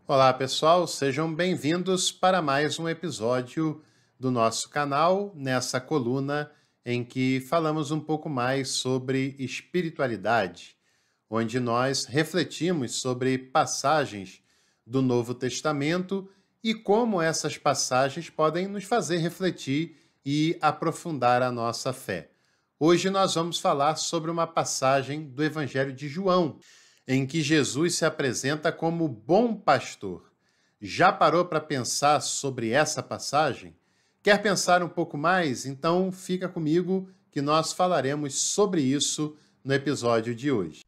Olá, pessoal, sejam bem-vindos para mais um episódio do nosso canal, nessa coluna em que falamos um pouco mais sobre espiritualidade, onde nós refletimos sobre passagens do Novo Testamento e como essas passagens podem nos fazer refletir e aprofundar a nossa fé. Hoje nós vamos falar sobre uma passagem do Evangelho de João, em que Jesus se apresenta como bom pastor. Já parou para pensar sobre essa passagem? Quer pensar um pouco mais? Então fica comigo que nós falaremos sobre isso no episódio de hoje.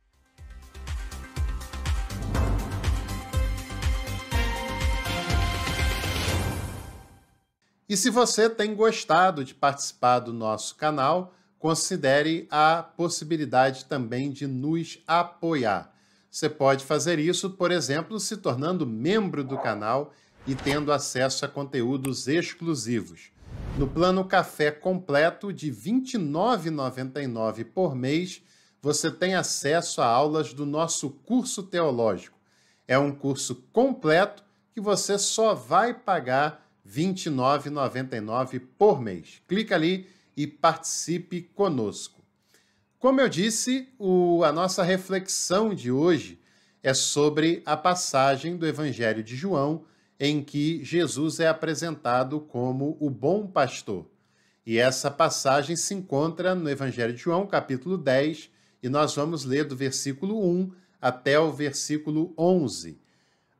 E se você tem gostado de participar do nosso canal, considere a possibilidade também de nos apoiar. Você pode fazer isso, por exemplo, se tornando membro do canal e tendo acesso a conteúdos exclusivos. No plano Café completo de R$ 29,99 por mês, você tem acesso a aulas do nosso curso teológico. É um curso completo que você só vai pagar R$ 29,99 por mês. Clica ali e participe conosco. Como eu disse, a nossa reflexão de hoje é sobre a passagem do Evangelho de João, em que Jesus é apresentado como o bom pastor. E essa passagem se encontra no Evangelho de João, capítulo 10, e nós vamos ler do versículo 1 até o versículo 11.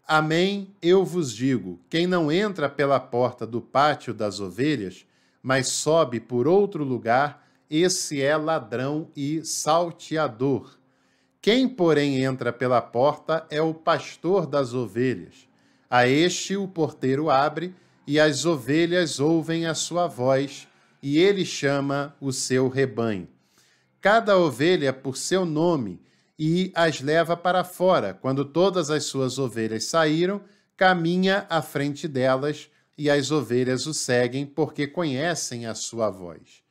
Amém, eu vos digo, quem não entra pela porta do pátio das ovelhas, mas sobe por outro lugar, esse é ladrão e salteador. Quem, porém, entra pela porta é o pastor das ovelhas. A este o porteiro abre, e as ovelhas ouvem a sua voz, e ele chama o seu rebanho. Cada ovelha por seu nome, e as leva para fora. Quando todas as suas ovelhas saíram, caminha à frente delas, e as ovelhas o seguem, porque conhecem a sua voz.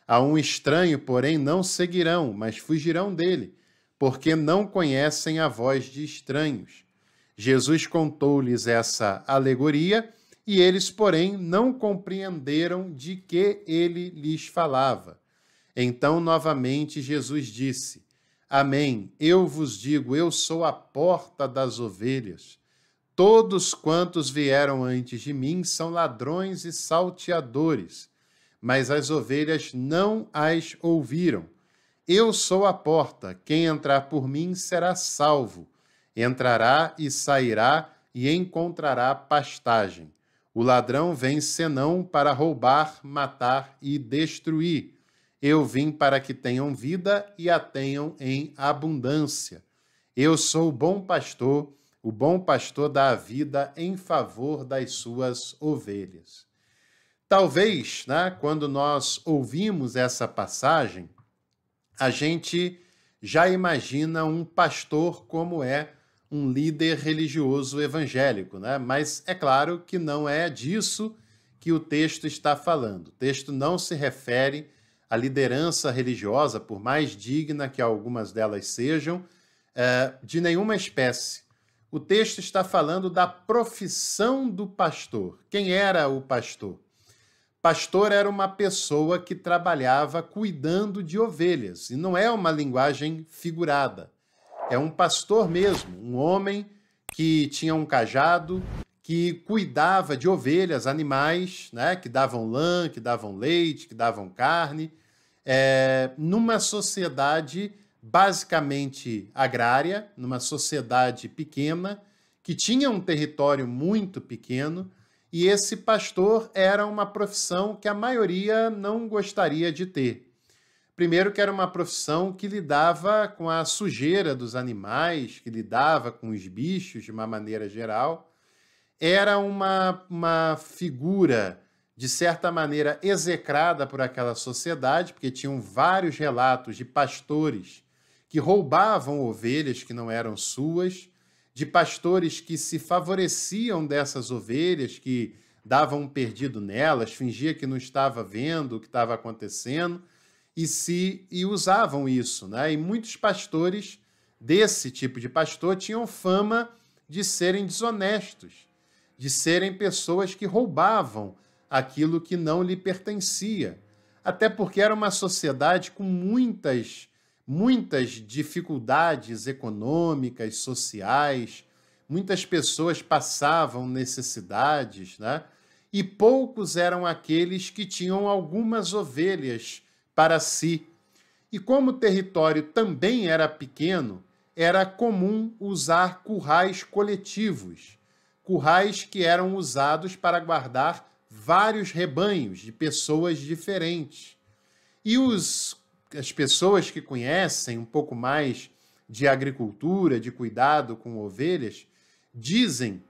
A um estranho, porém, não seguirão, mas fugirão dele, porque não conhecem a voz de estranhos. Jesus contou-lhes essa alegoria, e eles, porém, não compreenderam de que ele lhes falava. Então, novamente, Jesus disse: Amém, eu vos digo, eu sou a porta das ovelhas. Todos quantos vieram antes de mim são ladrões e salteadores, mas as ovelhas não as ouviram. Eu sou a porta, quem entrar por mim será salvo. Entrará e sairá e encontrará pastagem. O ladrão vem senão para roubar, matar e destruir. Eu vim para que tenham vida e a tenham em abundância. Eu sou o bom pastor dá a vida em favor das suas ovelhas. Talvez, quando nós ouvimos essa passagem, a gente já imagina um pastor como é um líder religioso evangélico, Mas é claro que não é disso que o texto está falando. O texto não se refere à liderança religiosa, por mais digna que algumas delas sejam, de nenhuma espécie. O texto está falando da profissão do pastor. Quem era o pastor? Pastor era uma pessoa que trabalhava cuidando de ovelhas, e não é uma linguagem figurada. É um pastor mesmo, um homem que tinha um cajado, que cuidava de ovelhas, animais, que davam lã, que davam leite, que davam carne, numa sociedade basicamente agrária, numa sociedade pequena, que tinha um território muito pequeno, e esse pastor era uma profissão que a maioria não gostaria de ter. Primeiro que era uma profissão que lidava com a sujeira dos animais, que lidava com os bichos de uma maneira geral. Era uma figura, de certa maneira, execrada por aquela sociedade, porque tinham vários relatos de pastores que roubavam ovelhas que não eram suas, de pastores que se favoreciam dessas ovelhas, que davam um perdido nelas, fingia que não estava vendo o que estava acontecendo, e usavam isso, E muitos pastores desse tipo de pastor tinham fama de serem desonestos, de serem pessoas que roubavam aquilo que não lhe pertencia. Até porque era uma sociedade com muitas dificuldades econômicas, sociais, muitas pessoas passavam necessidades, né? E poucos eram aqueles que tinham algumas ovelhas para si. E como o território também era pequeno, era comum usar currais coletivos, currais que eram usados para guardar vários rebanhos de pessoas diferentes. E as pessoas que conhecem um pouco mais de agricultura, de cuidado com ovelhas, dizem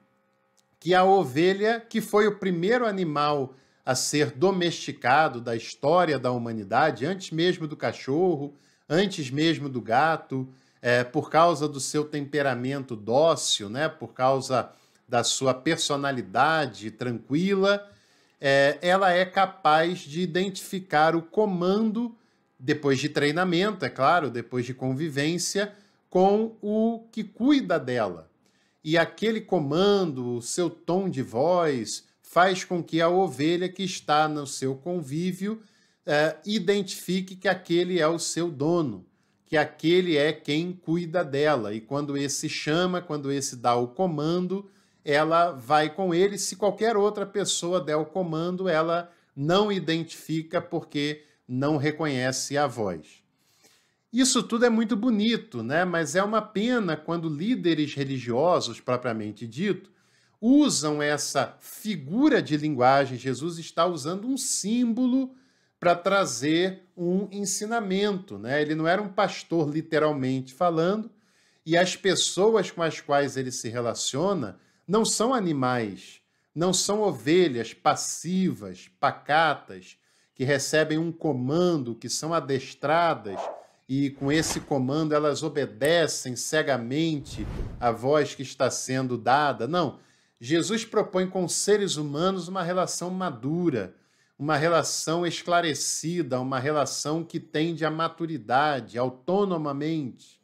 que a ovelha, que foi o primeiro animal a ser domesticado da história da humanidade, antes mesmo do cachorro, antes mesmo do gato, por causa do seu temperamento dócil, né? Por causa da sua personalidade tranquila, ela é capaz de identificar o comando, depois de treinamento, é claro, depois de convivência, com o que cuida dela. E aquele comando, o seu tom de voz, faz com que a ovelha que está no seu convívio identifique que aquele é o seu dono, que aquele é quem cuida dela. E quando esse chama, quando esse dá o comando, ela vai com ele. Se qualquer outra pessoa der o comando, ela não identifica porque não reconhece a voz. Isso tudo é muito bonito, né? Mas é uma pena quando líderes religiosos, propriamente dito, usam essa figura de linguagem. Jesus está usando um símbolo para trazer um ensinamento, né? Ele não era um pastor literalmente falando, e as pessoas com as quais ele se relaciona não são animais, não são ovelhas passivas, pacatas, que recebem um comando, que são adestradas, e com esse comando elas obedecem cegamente à voz que está sendo dada. Não, Jesus propõe com seres humanos uma relação madura, uma relação esclarecida, uma relação que tende à maturidade, autonomamente.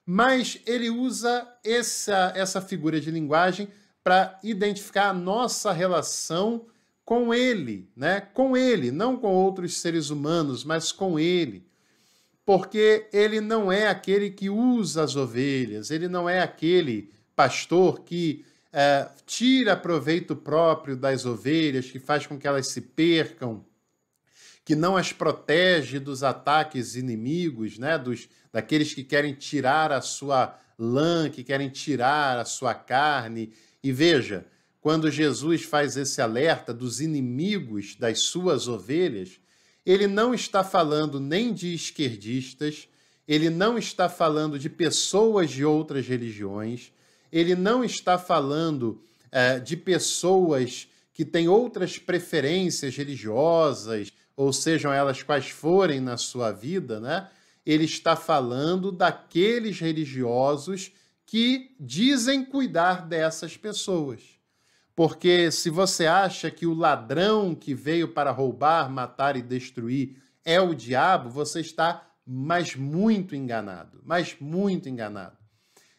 Mas ele usa essa figura de linguagem para identificar a nossa relação com ele, né? Com ele, não com outros seres humanos, mas com ele. Porque ele não é aquele que usa as ovelhas, ele não é aquele pastor que tira proveito próprio das ovelhas, que faz com que elas se percam, que não as protege dos ataques inimigos, né? Daqueles que querem tirar a sua lã, que querem tirar a sua carne. E veja, quando Jesus faz esse alerta dos inimigos das suas ovelhas, ele não está falando nem de esquerdistas, ele não está falando de pessoas de outras religiões, ele não está falando de pessoas que têm outras preferências religiosas, ou sejam elas quais forem na sua vida, né? Ele está falando daqueles religiosos que dizem cuidar dessas pessoas. Porque se você acha que o ladrão que veio para roubar, matar e destruir é o diabo, você está muito enganado.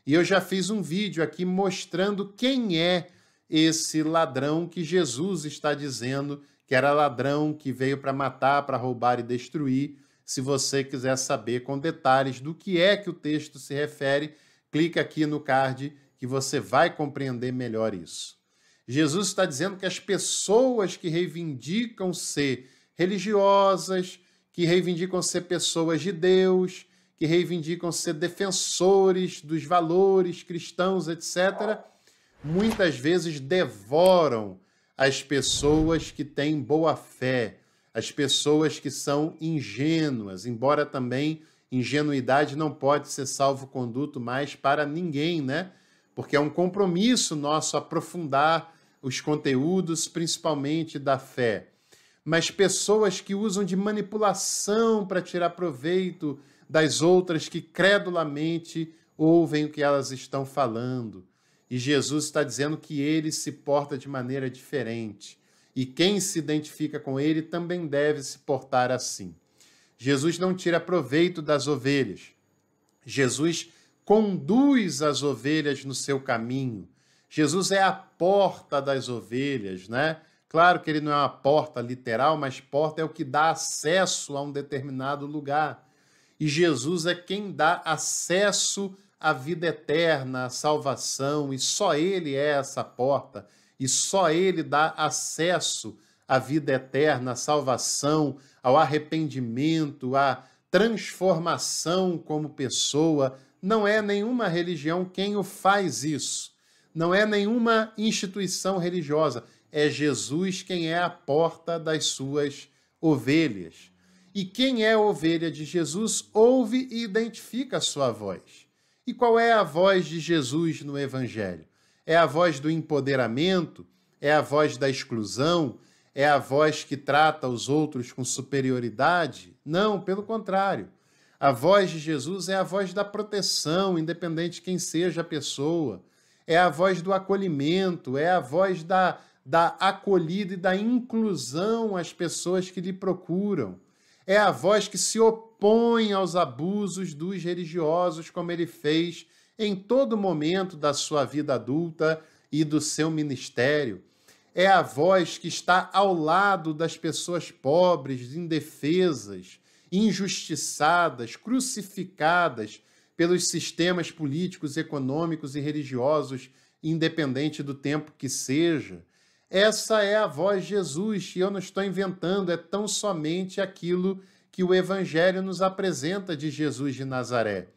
E eu já fiz um vídeo aqui mostrando quem é esse ladrão que Jesus está dizendo que era ladrão que veio para matar, para roubar e destruir. Se você quiser saber com detalhes do que é que o texto se refere, clica aqui no card que você vai compreender melhor isso. Jesus está dizendo que as pessoas que reivindicam ser religiosas, que reivindicam ser pessoas de Deus, que reivindicam ser defensores dos valores cristãos, etc., muitas vezes devoram as pessoas que têm boa fé, as pessoas que são ingênuas, embora também ingenuidade não pode ser salvo-conduto mais para ninguém, né? Porque é um compromisso nosso aprofundar os conteúdos, principalmente da fé. Mas pessoas que usam de manipulação para tirar proveito das outras que credulamente ouvem o que elas estão falando. E Jesus está dizendo que ele se porta de maneira diferente. E quem se identifica com ele também deve se portar assim. Jesus não tira proveito das ovelhas. Jesus conduz as ovelhas no seu caminho. Jesus é a porta das ovelhas, né? Claro que ele não é uma porta literal, mas porta é o que dá acesso a um determinado lugar. E Jesus é quem dá acesso à vida eterna, à salvação, e só ele é essa porta, e só ele dá acesso à vida eterna, à salvação, ao arrependimento, à transformação como pessoa. Não é nenhuma religião quem o faz isso. Não é nenhuma instituição religiosa. É Jesus quem é a porta das suas ovelhas. E quem é a ovelha de Jesus ouve e identifica a sua voz. E qual é a voz de Jesus no Evangelho? É a voz do empoderamento? É a voz da exclusão? É a voz que trata os outros com superioridade? Não, pelo contrário. A voz de Jesus é a voz da proteção, independente de quem seja a pessoa. É a voz do acolhimento, é a voz da acolhida e da inclusão às pessoas que lhe procuram. É a voz que se opõe aos abusos dos religiosos, como ele fez em todo momento da sua vida adulta e do seu ministério. É a voz que está ao lado das pessoas pobres, indefesas, injustiçadas, crucificadas pelos sistemas políticos, econômicos e religiosos, independente do tempo que seja. Essa é a voz de Jesus, e eu não estou inventando, é tão somente aquilo que o Evangelho nos apresenta de Jesus de Nazaré.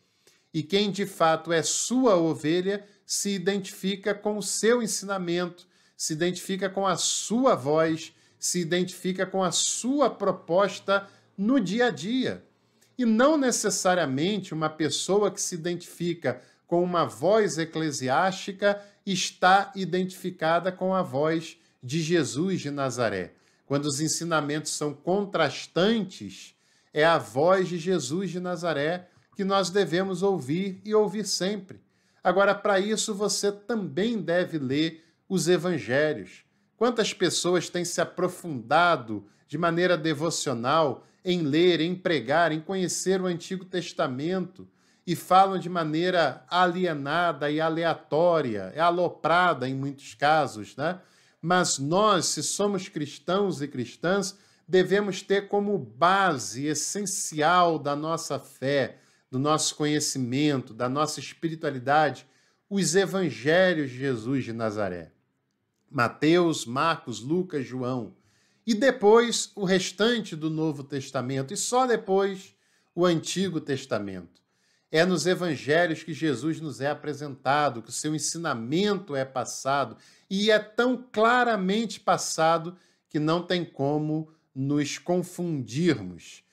E quem de fato é sua ovelha se identifica com o seu ensinamento, se identifica com a sua voz, se identifica com a sua proposta no dia a dia. E não necessariamente uma pessoa que se identifica com uma voz eclesiástica está identificada com a voz de Jesus de Nazaré. Quando os ensinamentos são contrastantes, é a voz de Jesus de Nazaré que nós devemos ouvir e ouvir sempre. Agora, para isso, você também deve ler os evangelhos. Quantas pessoas têm se aprofundado de maneira devocional em ler, em pregar, em conhecer o Antigo Testamento e falam de maneira alienada e aleatória, aloprada em muitos casos, né? Mas nós, se somos cristãos e cristãs, devemos ter como base essencial da nossa fé, do nosso conhecimento, da nossa espiritualidade, os evangelhos de Jesus de Nazaré. Mateus, Marcos, Lucas, João. E depois o restante do Novo Testamento, e só depois o Antigo Testamento. É nos evangelhos que Jesus nos é apresentado, que o seu ensinamento é passado, e é tão claramente passado que não tem como nos confundirmos.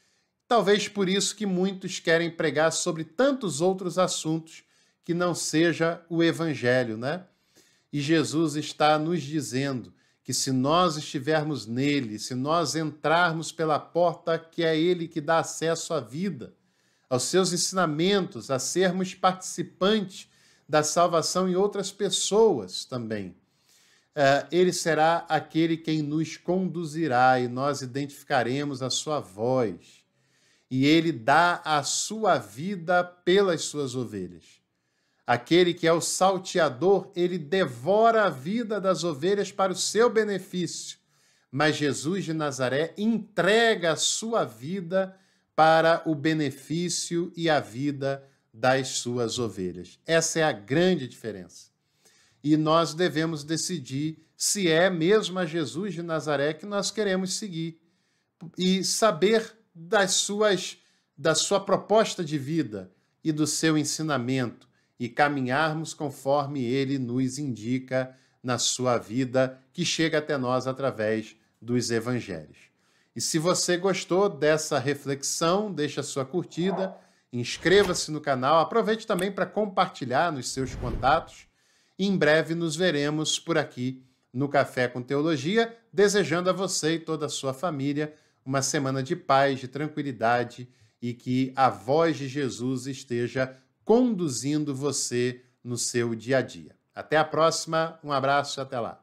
Talvez por isso que muitos querem pregar sobre tantos outros assuntos que não seja o evangelho, né? E Jesus está nos dizendo que se nós estivermos nele, se nós entrarmos pela porta que é ele que dá acesso à vida, aos seus ensinamentos, a sermos participantes da salvação em outras pessoas também, ele será aquele quem nos conduzirá e nós identificaremos a sua voz. E ele dá a sua vida pelas suas ovelhas. Aquele que é o salteador, ele devora a vida das ovelhas para o seu benefício. Mas Jesus de Nazaré entrega a sua vida para o benefício e a vida das suas ovelhas. Essa é a grande diferença. E nós devemos decidir se é mesmo a Jesus de Nazaré que nós queremos seguir e saber da sua proposta de vida e do seu ensinamento e caminharmos conforme ele nos indica na sua vida, que chega até nós através dos evangelhos. E se você gostou dessa reflexão, deixe a sua curtida, inscreva-se no canal, aproveite também para compartilhar nos seus contatos. E em breve nos veremos por aqui no Café com Teologia, desejando a você e toda a sua família uma semana de paz, de tranquilidade e que a voz de Jesus esteja conduzindo você no seu dia a dia. Até a próxima, um abraço e até lá.